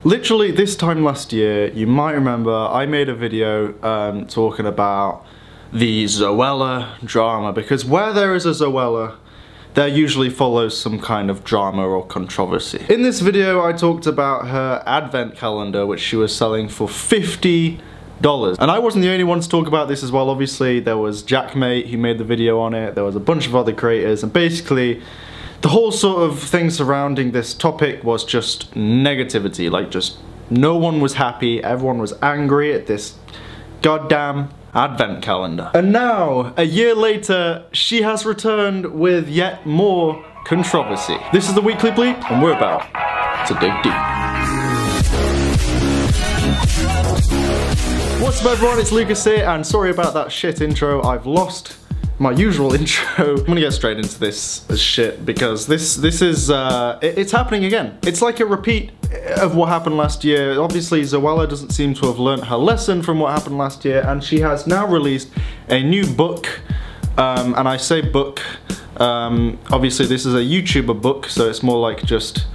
Literally this time last year, you might remember, I made a video talking about the Zoella drama, because where there is a Zoella, there usually follows some kind of drama or controversy. In this video, I talked about her advent calendar, which she was selling for $50. And I wasn't the only one to talk about this as well. Obviously, there was Jackmate who made the video on it, there was a bunch of other creators, and basically, the whole sort of thing surrounding this topic was just negativity. Like, just no one was happy, everyone was angry at this goddamn advent calendar. And now, a year later, she has returned with yet more controversy. This is the Weekly Bleep, and we're about to dig deep. What's up everyone, it's Lucas here, and sorry about that shit intro. I've lost my usual intro. I'm gonna get straight into this shit because this is, it's happening again. It's like a repeat of what happened last year. Obviously, Zoella doesn't seem to have learnt her lesson from what happened last year, and she has now released a new book, and I say book, obviously this is a YouTuber book, so it's more like just,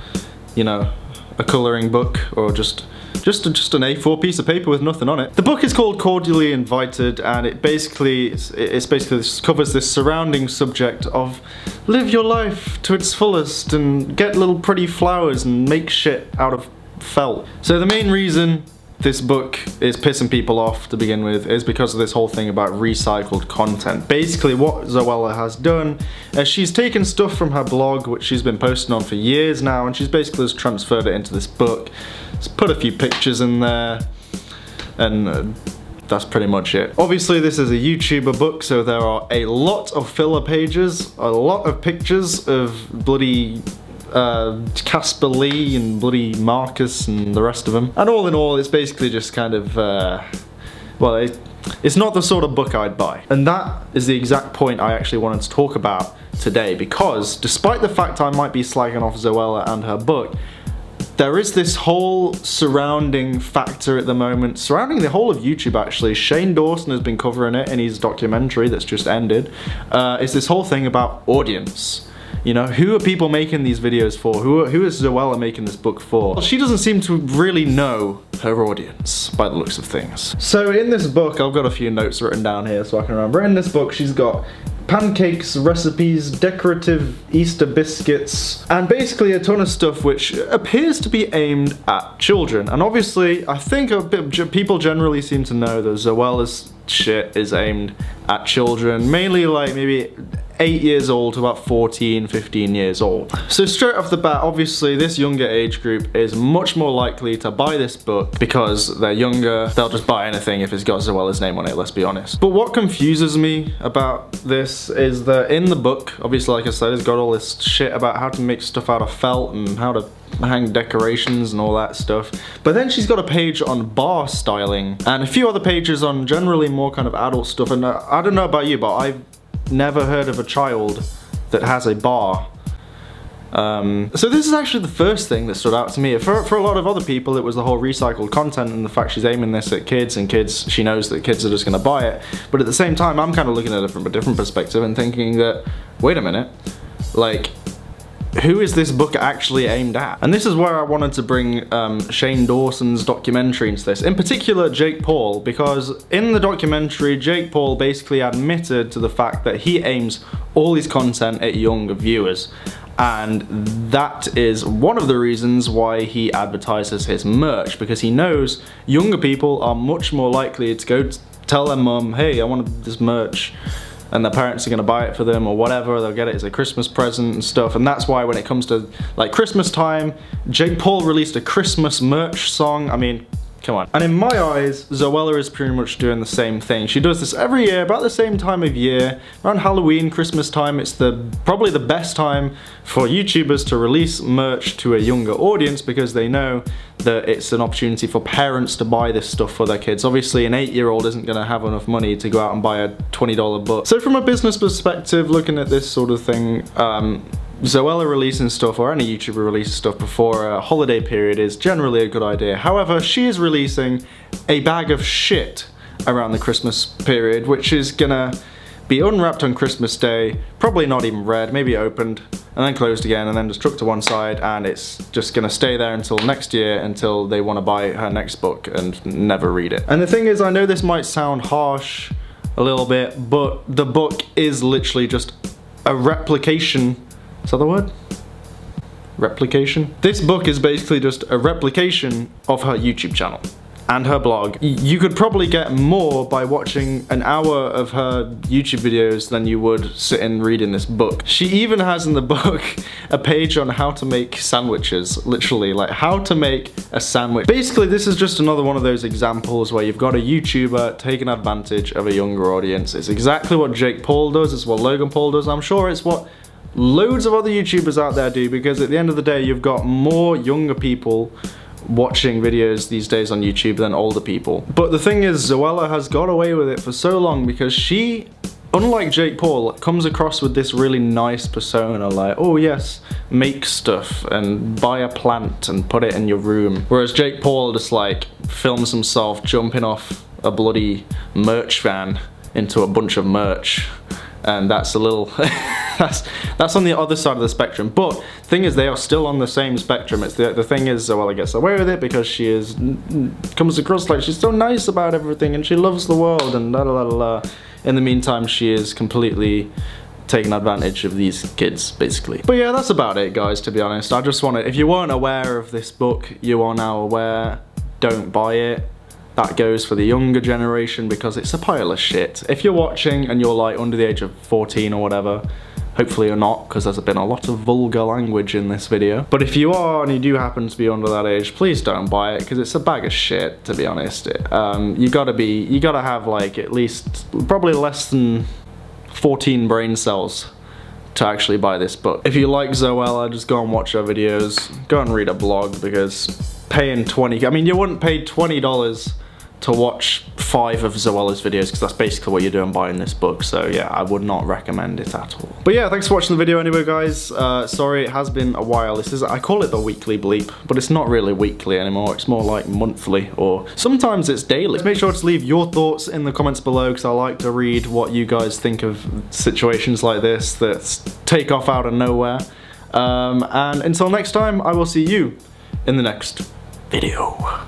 you know, a colouring book, or just an A4 piece of paper with nothing on it. The book is called Cordially Invited, and it basically covers this surrounding subject of live your life to its fullest and get little pretty flowers and make shit out of felt. So the main reason this book is pissing people off to begin with is because of this whole thing about recycled content. Basically what Zoella has done is she's taken stuff from her blog, which she's been posting on for years now, and she's basically just transferred it into this book. Just put a few pictures in there, and that's pretty much it. Obviously this is a YouTuber book, so there are a lot of filler pages, a lot of pictures of bloody Casper Lee and bloody Marcus and the rest of them. And all in all, it's basically just kind of, well, it's not the sort of book I'd buy. And that is the exact point I actually wanted to talk about today, because despite the fact I might be slagging off Zoella and her book, there is this whole surrounding factor at the moment, surrounding the whole of YouTube actually. Shane Dawson has been covering it in his documentary that's just ended. It's this whole thing about audience. You know, who are people making these videos for? Who is Zoella making this book for? Well, she doesn't seem to really know her audience by the looks of things. So in this book, I've got a few notes written down here so I can remember. In this book, she's got pancakes, recipes, decorative Easter biscuits, and basically a ton of stuff which appears to be aimed at children. And obviously, I think people generally seem to know that Zoella's shit is aimed at children, mainly like maybe 8 years old to about 14, 15 years old. So straight off the bat, obviously this younger age group is much more likely to buy this book because they're younger. They'll just buy anything if it's got Zoella's name on it, let's be honest. But what confuses me about this is that in the book, obviously like I said, it's got all this shit about how to make stuff out of felt and how to hang decorations and all that stuff. But then she's got a page on bar styling and a few other pages on generally more kind of adult stuff. And I don't know about you, but I've never heard of a child that has a bar. So this is actually the first thing that stood out to me. For a lot of other people, it was the whole recycled content and the fact she's aiming this at kids, and kids, she knows that kids are just gonna buy it. But at the same time, I'm kind of looking at it from a different perspective and thinking that, wait a minute, like, who is this book actually aimed at? And this is where I wanted to bring Shane Dawson's documentary into this. In particular, Jake Paul, because in the documentary, Jake Paul basically admitted to the fact that he aims all his content at younger viewers. And that is one of the reasons why he advertises his merch, because he knows younger people are much more likely to go tell their mum, hey, I want this merch, and their parents are gonna buy it for them or whatever. They'll get it as a Christmas present and stuff. And that's why when it comes to like Christmas time, Jake Paul released a Christmas merch song. I mean, come on. And in my eyes, Zoella is pretty much doing the same thing. She does this every year, about the same time of year. Around Halloween, Christmas time, it's probably the best time for YouTubers to release merch to a younger audience, because they know that it's an opportunity for parents to buy this stuff for their kids. Obviously, an 8-year-old isn't gonna have enough money to go out and buy a $20 book. So from a business perspective, looking at this sort of thing, Zoella releasing stuff, or any YouTuber releasing stuff before a holiday period, is generally a good idea. However, she is releasing a bag of shit around the Christmas period, which is gonna be unwrapped on Christmas Day, probably not even read, maybe opened, and then closed again, and then just trucked to one side, and it's just gonna stay there until next year, until they wanna buy her next book and never read it. And the thing is, I know this might sound harsh a little bit, but the book is literally just a replication. Is that the word? Replication? This book is basically just a replication of her YouTube channel and her blog. You could probably get more by watching an hour of her YouTube videos than you would sitting reading this book. She even has in the book a page on how to make sandwiches, literally, like how to make a sandwich. Basically, this is just another one of those examples where you've got a YouTuber taking advantage of a younger audience. It's exactly what Jake Paul does, it's what Logan Paul does, I'm sure it's what loads of other YouTubers out there do, because at the end of the day, you've got more younger people watching videos these days on YouTube than older people. But the thing is, Zoella has got away with it for so long because she, unlike Jake Paul, comes across with this really nice persona, like, oh yes, make stuff and buy a plant and put it in your room. Whereas Jake Paul just like films himself jumping off a bloody merch van into a bunch of merch. And that's a little, that's on the other side of the spectrum. But thing is, they are still on the same spectrum. It's the thing is, Zoella gets away with it because she comes across like she's so nice about everything and she loves the world and la la la la. In the meantime, she is completely taking advantage of these kids, basically. But yeah, that's about it, guys, to be honest. I just wanted, if you weren't aware of this book, you are now aware. Don't buy it. That goes for the younger generation because it's a pile of shit. If you're watching and you're like under the age of 14 or whatever, hopefully you're not, because there's been a lot of vulgar language in this video. But if you are and you do happen to be under that age, please don't buy it because it's a bag of shit, to be honest. You gotta have like at least probably less than 14 brain cells to actually buy this book. If you like Zoella, just go and watch her videos, go and read a blog, because paying I mean, you wouldn't pay $20 to watch 5 of Zoella's videos, because that's basically what you're doing buying this book. So yeah, I would not recommend it at all. But yeah, thanks for watching the video anyway, guys. Sorry, it has been a while. I call it the weekly bleep, but it's not really weekly anymore. It's more like monthly, or sometimes it's daily. Make sure to leave your thoughts in the comments below, because I like to read what you guys think of situations like this that take off out of nowhere. And until next time, I will see you in the next video.